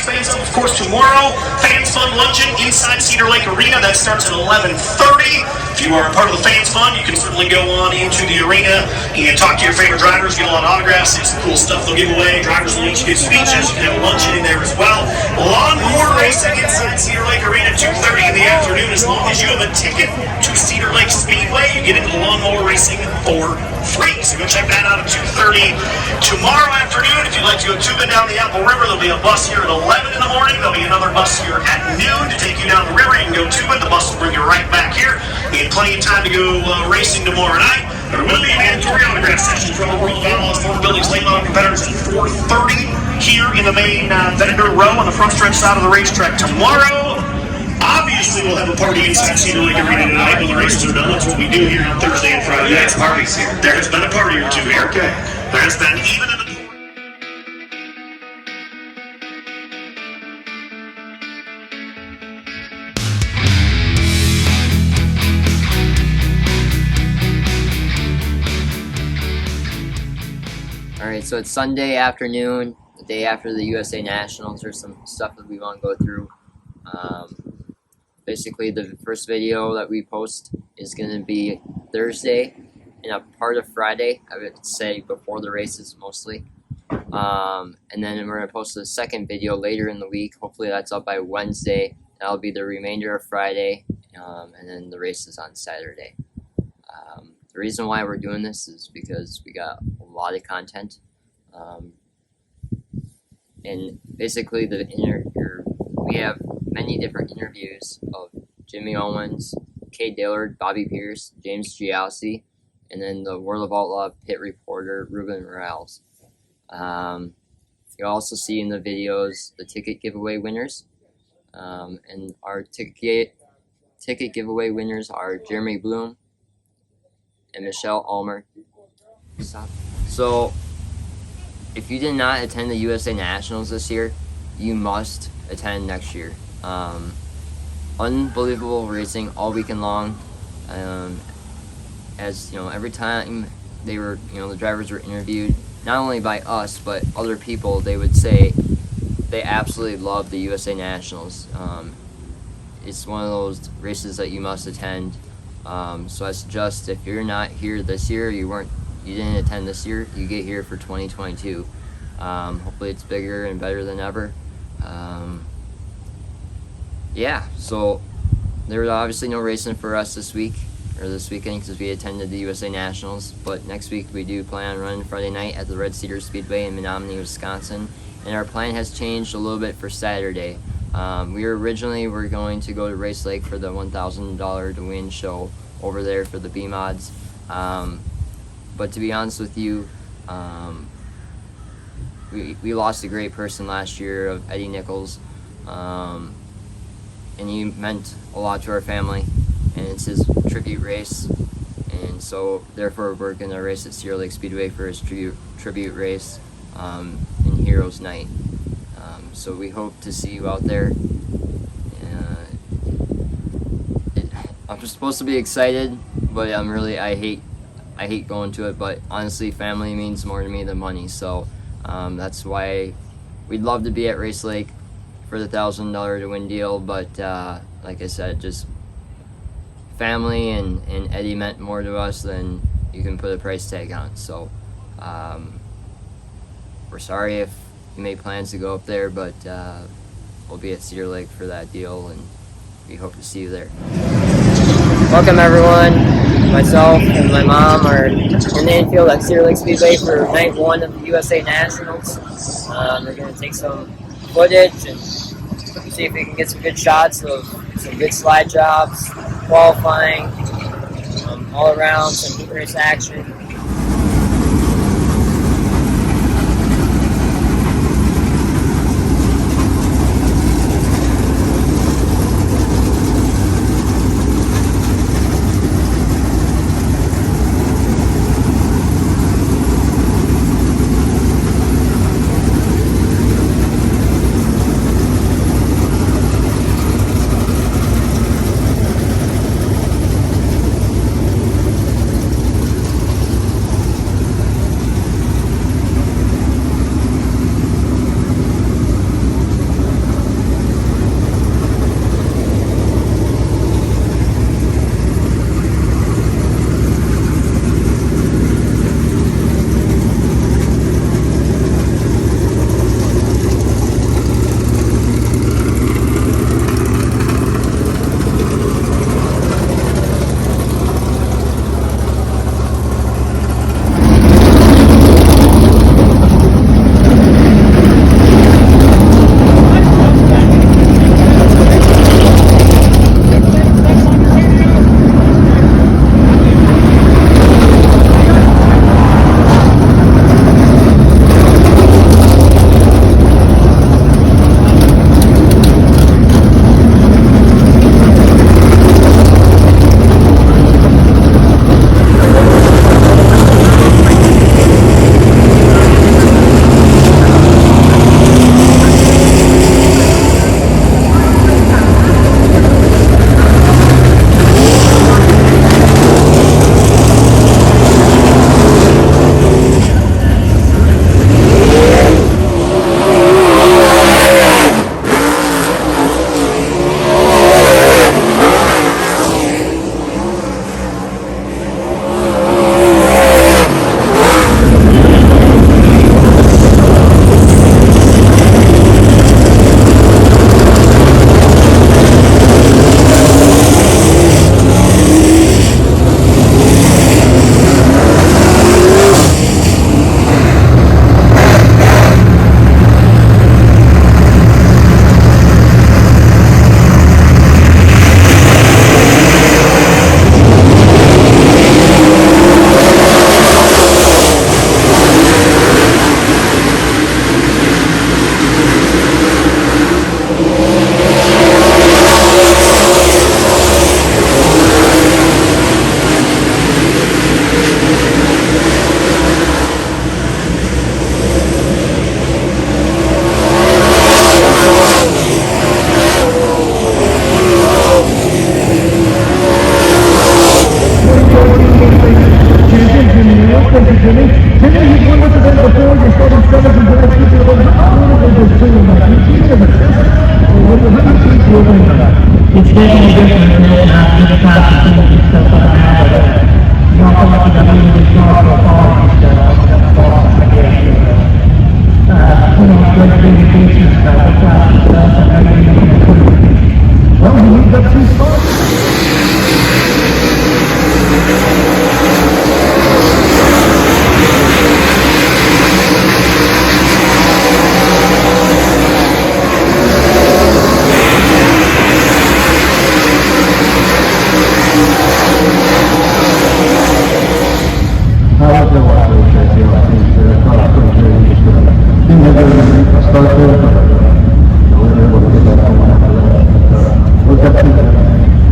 race fans up. Of course, tomorrow, Fans Fun Luncheon inside Cedar Lake Arena. That starts at 11:30. If you are a part of the Fans Fun, you can certainly go on into the arena and talk to your favorite drivers, get a lot of autographs, see some cool stuff they'll give away. Drivers will each give speeches. You can have a luncheon in there as well. Lawnmower racing inside Cedar Lake Arena, 2:30 in the afternoon. As long as you have a ticket to Cedar Lake Speedway, you get into the lawnmower racing for free. So go check that out at 2:30 tomorrow afternoon. If you'd like to go tubing down the Apple River, there'll be a bus here at 11 in the morning. There'll be another bus here at noon to take you down the river. You can go tubing. The bus will bring you right back here. You have plenty of time to go racing tomorrow night. There will be a mandatory autograph session from the World of Outlaws Motor Buildings late model competitors at 4:30 here in the main vendor row on the front stretch side of the racetrack tomorrow. Obviously, we'll have a party inside Cedar Lake Arena tonight when the races are done. That's what we do here on Thursday and Friday. There's parties here. There has been a party or two here. Okay. There has been even in the... Alright, so it's Sunday afternoon, the day after the USA Nationals. There's some stuff that we want to go through. Basically, the first video that we post is going to be Thursday and a part of Friday, I would say before the races mostly. And then we're going to post the second video later in the week. Hopefully that's up by Wednesday. That'll be the remainder of Friday, and then the races on Saturday. The reason why we're doing this is because we got a lot of content. And basically we have many different interviews of Jimmy Owens, Kay Dillard, Bobby Pierce, James Gialsi, and then the World of Outlaw pit reporter Ruben Morales. You'll also see in the videos the ticket giveaway winners. And our ticket giveaway winners are Jeremy Bloom and Michelle Ulmer. So, if you did not attend the USA Nationals this year, you must attend next year. Unbelievable racing all weekend long. As you know, every time the drivers were interviewed, not only by us but other people, they would say they absolutely love the USA Nationals. It's one of those races that you must attend. So I suggest if you're not here this year, you didn't attend this year, you get here for 2022. Hopefully it's bigger and better than ever. Yeah, so there was obviously no racing for us this weekend because we attended the USA Nationals, but next week we do plan on running Friday night at the Red Cedar Speedway in Menominee, Wisconsin, and our plan has changed a little bit for Saturday. We originally were going to go to Race Lake for the $1,000 to win show over there for the B-Mods, but to be honest with you, we lost a great person last year of Eddie Nichols, and he meant a lot to our family, and it's his tribute race, and so therefore we're going to race at Cedar Lake Speedway for his tribute race in Heroes Night. So we hope to see you out there. I'm supposed to be excited, but I hate going to it, but honestly family means more to me than money, so that's why we'd love to be at Race Lake for the $1,000 to win deal, but like I said, just family and Eddie meant more to us than you can put a price tag on. So we're sorry if you made plans to go up there, but we'll be at Cedar Lake for that deal, and we hope to see you there. Welcome everyone. Myself and my mom are in the infield at Cedar Lake Speedway for night one of the USA Nationals. We're going to take some footage and see if we can get some good shots of some good slide jobs, qualifying, all around, some heat race action. It's definitely different than it has to the past and stuff like that, but you also want to get into the job of all and stuff, like education stuff, the class stuff, and everything. Well, we moved up 2 spots.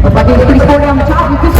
Looks like it was pretty sporty on the top. You could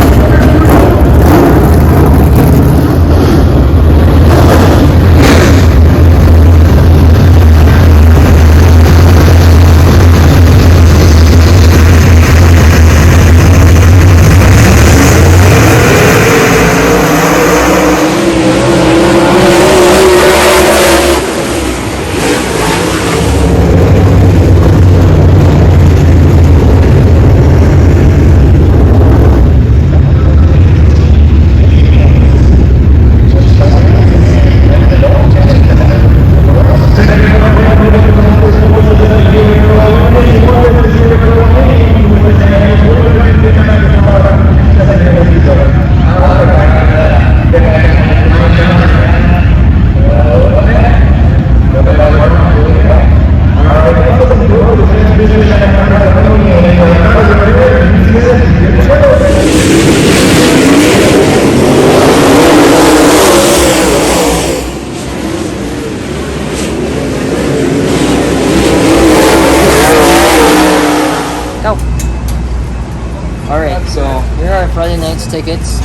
Alright, so here are Friday night's tickets.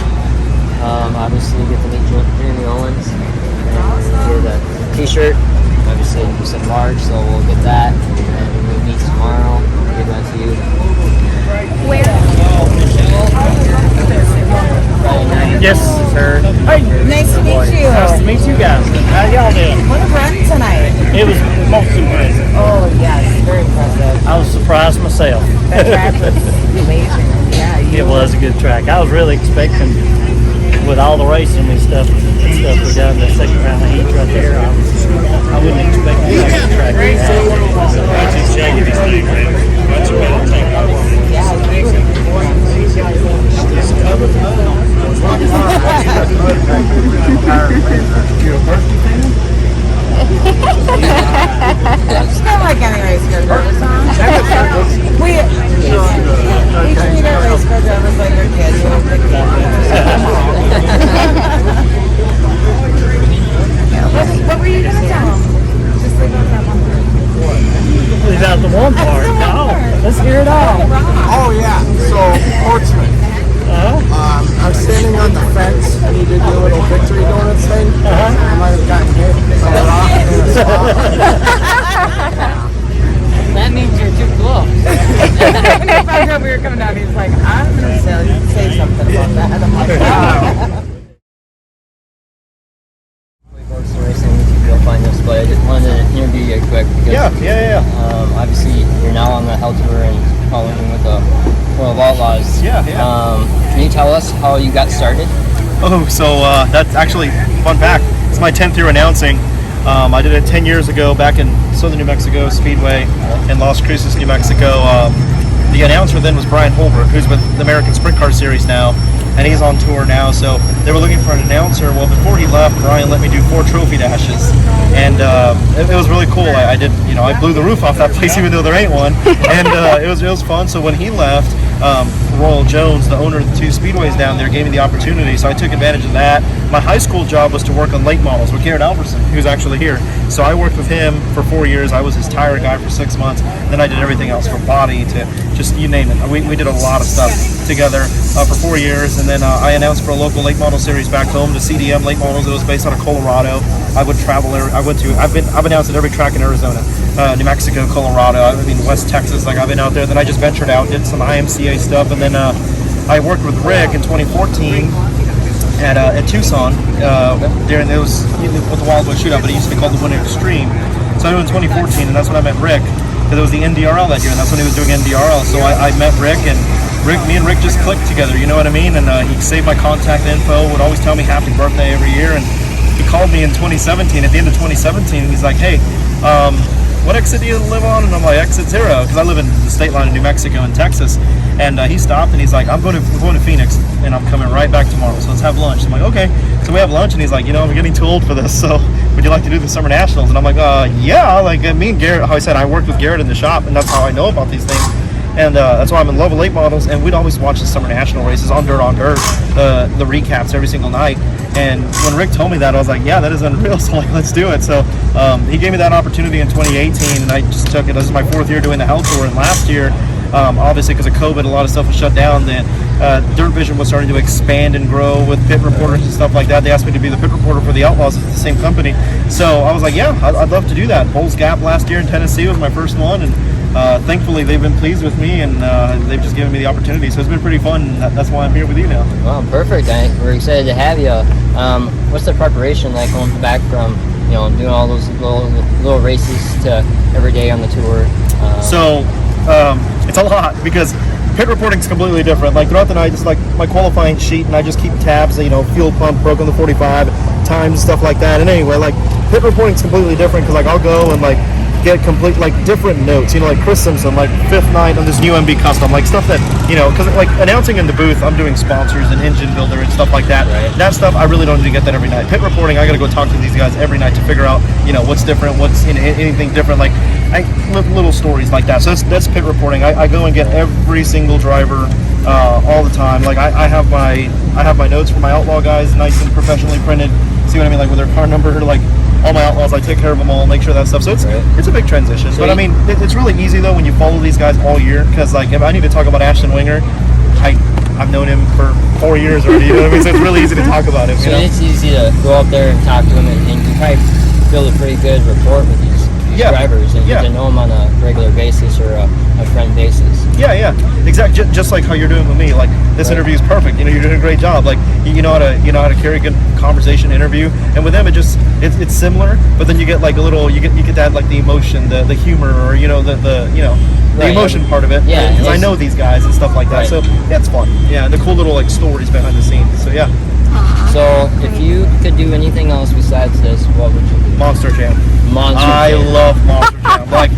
Obviously you get to meet Jeremy Owens. And get a t-shirt. Obviously you said large, so we'll get that. And then we'll meet tomorrow. I'll give that to you. Where? Friday night. Yes, sir. Hey, nice to meet you. Nice to meet you guys. How y'all doing? What a run tonight. It was most impressive. Oh, yes, very impressive. I was surprised myself. That track was amazing. Yeah, It was a good track. I was really expecting, with all the racing and stuff we done the second round of heat right there, I wouldn't expect to have a track. It's kind of like any race car driver song. We treat our race car drivers like their kids. We don't pick them What were you going to tell them? Just leave out that one part. Leave out the one part. No, let's hear it all. Oh yeah, so Portsmouth. I'm standing on the fence and he did the little victory donuts thing. I might have gotten hit by a rock in a spot. That means you're too close. And I found out we were coming down. He was like, I'm going to say something about that. I'm like, wow. Borgeson Racing, you'll find us, but I just wanted to interview you quick because obviously you're now on the Hell Tour and following with the World of Outlaws. Can you tell us how you got started? Oh, so that's actually fun fact. It's my 10th year announcing. I did it 10 years ago back in southern New Mexico Speedway in Las Cruces, New Mexico. The announcer then was Brian Holbrook, who's with the American Sprint Car Series now, and he's on tour now. So they were looking for an announcer. Well, before he left, Brian let me do 4 trophy dashes, and it was really cool. I did, I blew the roof off that place, even though there ain't one, and it was fun. So when he left, Royal Jones, the owner of the 2 speedways down there, gave me the opportunity, so I took advantage of that. My high school job was to work on late models with Garrett Alverson, who's actually here. So I worked with him for 4 years. I was his tire guy for 6 months. Then I did everything else from body to just you name it. We did a lot of stuff together for 4 years, and then I announced for a local late model series back home, the CDM Late Models. It was based out of Colorado. I would travel. I've announced at every track in Arizona, New Mexico, Colorado. West Texas. I've been out there. Then I just ventured out, did some IMCA stuff, and then I worked with Rick in 2014 at Tucson during it was with the Wildwood Shootout, but it used to be called the Winter Extreme. So I knew in 2014, and that's when I met Rick, because it was the NDRL that year, and that's when he was doing NDRL. So I met Rick, and me and Rick just clicked together, you know what I mean? And he saved my contact info, would always tell me happy birthday every year, and he called me in 2017, at the end of 2017, he's like, hey, what exit do you live on? And I'm like, exit 0, because I live in the state line of New Mexico and Texas. And he stopped and he's like, I'm going to Phoenix and I'm coming right back tomorrow, so let's have lunch. I'm like, okay. So we have lunch and he's like, I'm getting too old for this, so would you like to do the Summer Nationals? And I'm like, yeah. Like me and Garrett, how I said, I worked with Garrett in the shop, and that's how I know about these things. And that's why I'm in love with late models, and we'd always watch the Summer National races on Dirt, the recaps every single night. And when Rick told me that, I was like, yeah, that is unreal, so like, let's do it. So he gave me that opportunity in 2018, and I just took it. This is my 4th year doing the Hell Tour, and last year, obviously because of COVID, a lot of stuff was shut down. The Dirt Vision was starting to expand and grow with pit reporters and stuff like that. They asked me to be the pit reporter for the Outlaws at the same company. So I was like, yeah, I'd love to do that. Bulls Gap last year in Tennessee was my first one, and thankfully they've been pleased with me, and they've just given me the opportunity. So it's been pretty fun, and that's why I'm here with you now. Well, perfect. We're excited to have you. What's the preparation like going back from doing all those little races to every day on the tour? So it's a lot, because pit reporting is completely different. Like throughout the night, it's like my qualifying sheet, and I just keep tabs, fuel pump broke on the 45, times, stuff like that. And anyway, like pit reporting is completely different, because like I'll go and like get complete like different notes, like Chris Simpson, like 5th night on this new MB Custom, like stuff that because like announcing in the booth, I'm doing sponsors and engine builder and stuff like that. Right. That stuff I really don't need to get that every night. Pit reporting, I got to go talk to these guys every night to figure out what's different, what's anything different, like little stories like that. So that's pit reporting. I go and get every single driver all the time. Like I have my notes for my Outlaw guys, nice and professionally printed. See what I mean? Like with their car number, like all my Outlaws, I take care of them all, make sure that stuff. So it's a big transition. So but I mean, it's really easy though when you follow these guys all year, because like if I need to talk about Ashton Winger, I've known him for 4 years already. You know what I mean? So it's really easy to talk about him. So it's easy to go up there and talk to him, and you probably build a pretty good rapport with these drivers, and get to know them on a regular basis or a friend basis. Yeah, exactly. Just like how you're doing with me. Like this interview is perfect. You're doing a great job. Like you know how to carry a good conversation interview. And with them, it's similar, but then you get like you get that like the emotion, the humor, or the emotion part of it. Yeah, because I know these guys and stuff like that. Right. So it's fun. Yeah, the cool little like stories behind the scenes. So yeah. So if you could do anything else besides this, what would you do? Monster Jam. I love Monster Jam. Like,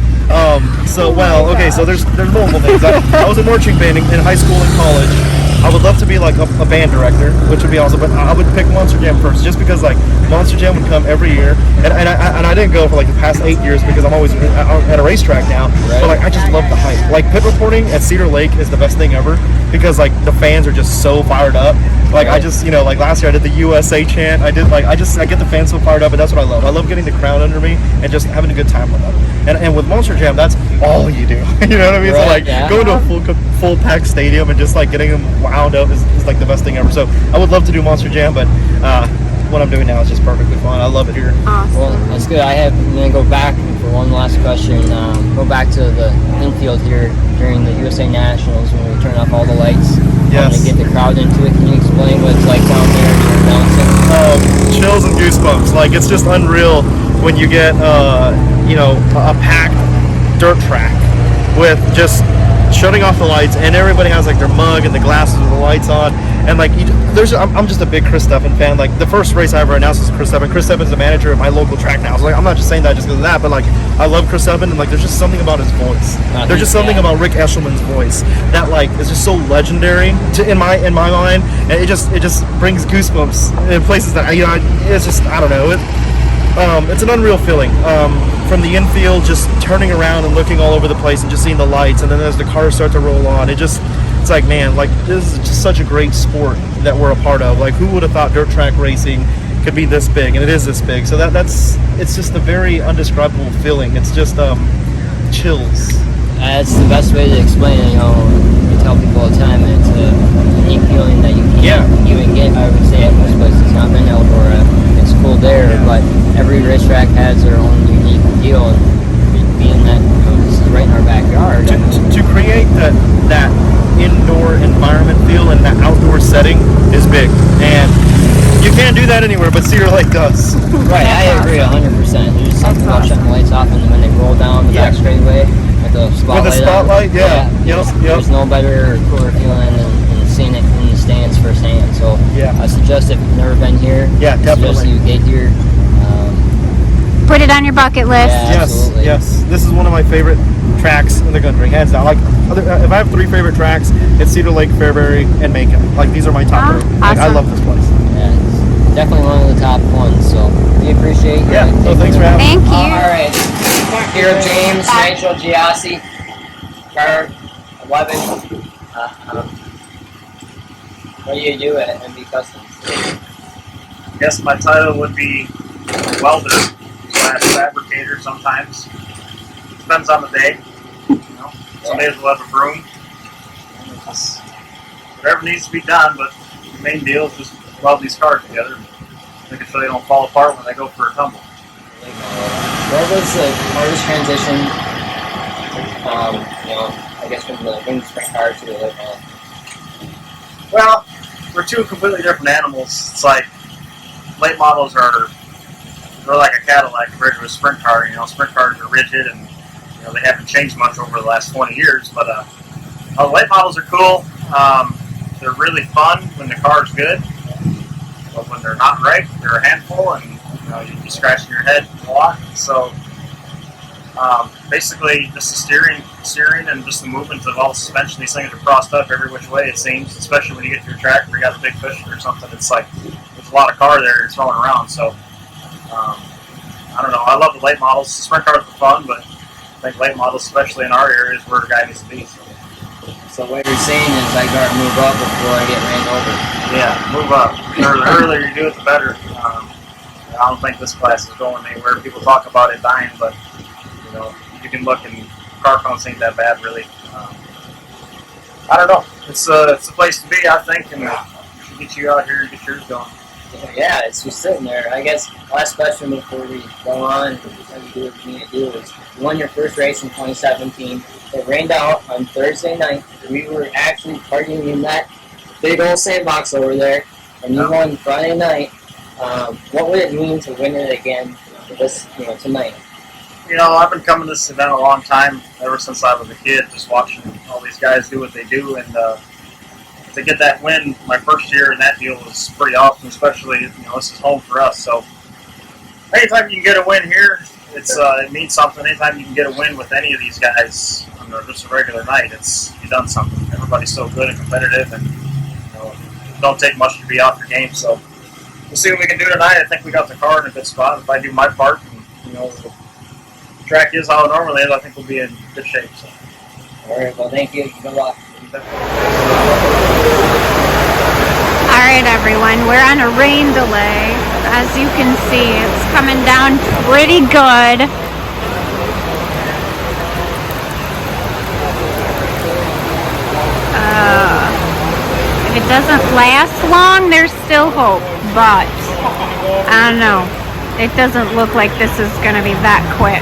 so there's multiple things. I was a marching band in high school and college. I would love to be like a band director, which would be awesome. But I would pick Monster Jam first, just because like Monster Jam would come every year, and I didn't go for like the past 8 years because I'm always at a racetrack now. Right. But like I just love the hype. Like pit reporting at Cedar Lake is the best thing ever, because like the fans are just so fired up. Like I just like last year I did the USA chant. I get the fans so fired up, and that's what I love. I love getting the crowd under me and just having a good time with them. And with Monster Jam, that's all you do. You know what I mean? Right, so like going to a full packed stadium and just like getting them wound up is like the best thing ever. So I would love to do Monster Jam, but what I'm doing now is just perfectly fun. I love it here. Awesome. Well, that's good. I'm going to go back for one last question. Go back to the infield here during the USA Nationals when we turn off all the lights. Yes. To get the crowd into it. Can you explain what it's like down there during announcing? Chills and goosebumps. Like it's just unreal when you get a packed dirt track with just shutting off the lights, and everybody has like their mug and the glasses with the lights on, and like I'm just a big Chris Steffen fan. Like the first race I ever announced was Chris Steffen. Chris Steffen's the manager at my local track now. So like I'm not just saying that just because of that, but like I love Chris Steffen, and like there's just something about his voice. There's just something about Rick Eshelman's voice that like is just so legendary in my mind, and it just brings goosebumps in places that it's just I don't know. It's an unreal feeling. From the infield, just turning around and looking all over the place and just seeing the lights, and then as the cars start to roll on, it's like, man, like this is just such a great sport that we're a part of. Like who would have thought dirt track racing could be this big, and it is this big. So it's just a very undescribable feeling. It's just chills. That's the best way to explain it. We tell people all the time that it's a unique feeling that you can't even get, I would say, at most places. It's not been Eldora. It's cool there, but every racetrack has their own unique deal, and being that this is right in our backyard. To create that indoor environment feel in that outdoor setting is big, and you can't do that anywhere, but Cedar Lake does. Right, I agree 100%. There's something about shutting the lights off and when they roll down the back straightaway with the spotlight. With the spotlight, on. There's no better or cooler feeling than seeing it in the stands firsthand. So I suggest if you've never been here, definitely you get here. Put it on your bucket list. Yes. This is one of my favorite tracks in the country, hands down. Like, if I have 3 favorite tracks, it's Cedar Lake, Fairbury, and Macon. Like, these are my top 3. Like, I love this place. Yeah, it's definitely one of the top ones. So we appreciate you. So thanks for having me. Thank you. All right. Here, James, Nitro Giassi, car 11. What do you do at MB Customs? I guess my title would be welder / fabricator sometimes. Depends on the day. Some days we'll have a broom. Just whatever needs to be done, but the main deal is just weld these cars together, making sure they don't fall apart when they go for a tumble. What was the hardest transition, I guess from the wing sprint car to the late model? Well, we're 2 completely different animals. It's like late models they're like a Cadillac compared to a sprint car. Sprint cars are rigid and they haven't changed much over the last 20 years. But the late models are cool. They're really fun when the car's good. But when they're not right, they're a handful, and you'd be scratching your head a lot. So basically, just the steering, and just the movement of all the suspension. These things are crossed up every which way, it seems. Especially when you get to your track where you got a big cushion or something. It's like there's a lot of car there you're throwing around. So I don't know. I love the late models. The sprint cars are fun, but I think late models, especially in our area, is where a guy needs to be. So what you're saying is I gotta move up before I get ran over. Yeah, move up. The earlier you do it, the better. I don't think this class is going anywhere. People talk about it dying, but you can look and car counts ain't that bad, really. I don't know. It's a place to be, I think, and we should get you out here and get yours going. Yeah, it's just sitting there. I guess last question before we go on and you do what you need to do is you won your first race in 2017. It rained out on Thursday night. We were actually partying in that big old sandbox over there, and you won Friday night. What would it mean to win it again this tonight? I've been coming to this event a long time, ever since I was a kid, just watching all these guys do what they do, and to get that win my first year in that deal was pretty awesome, especially, this is home for us. So anytime you can get a win here, it means something. Anytime you can get a win with any of these guys on just a regular night, you've done something. Everybody's so good and competitive, and it don't take much to be off your game. So we'll see what we can do tonight. I think we got the car in a good spot. If I do my part, and the track is how it normally is, I think we'll be in good shape. So. All right, well, thank you. Good luck. All right, everyone, we're on a rain delay. As you can see, it's coming down pretty good. If it doesn't last long, there's still hope, but I don't know. It doesn't look like this is going to be that quick.